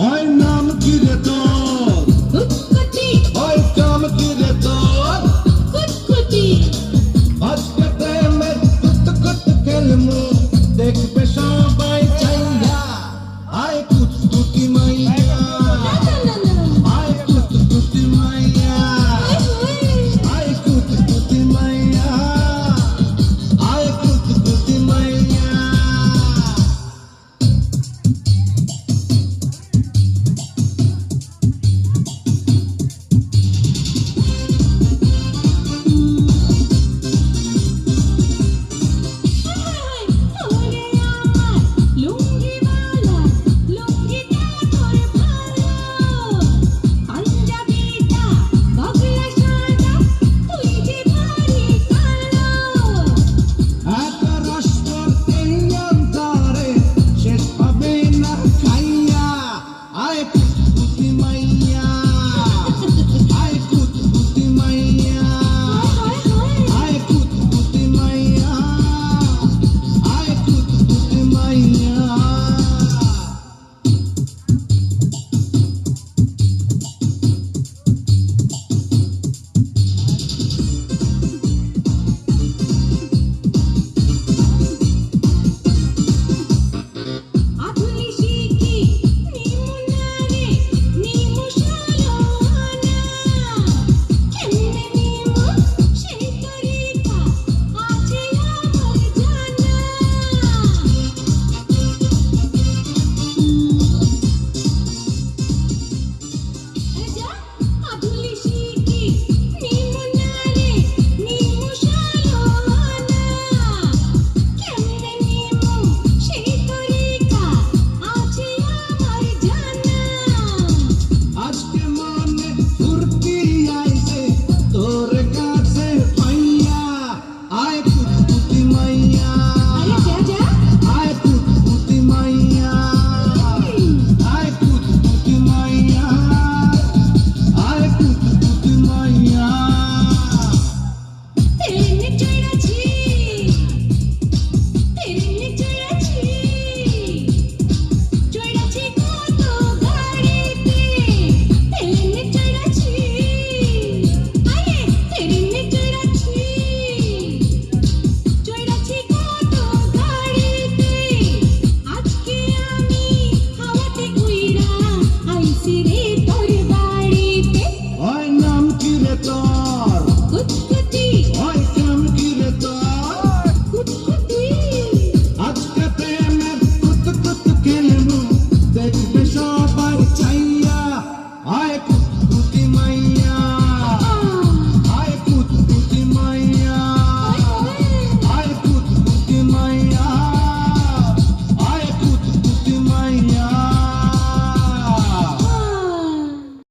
ওই নাম কি রে তোর? কুটকুটি ওই কাম কি রে তোর? কুটকুটি আজকে প্রেমের কুট খেলমু দেখবে সবাই চাইয়া আয় কুটকুটি মাইয়া আয় কুটকুটি মাইয়া আয় কুটকুটি মাইয়া আয় কুটকুটি মাইয়া লুঙ্গিওয়ালা লুঙ্গিটা তোর ভালো পাঞ্জাবিটা বাংলা সাদা তুই যে ভারী কালো এত রসবর এই অন্তরে শেষ হবে না খাইয়া আয়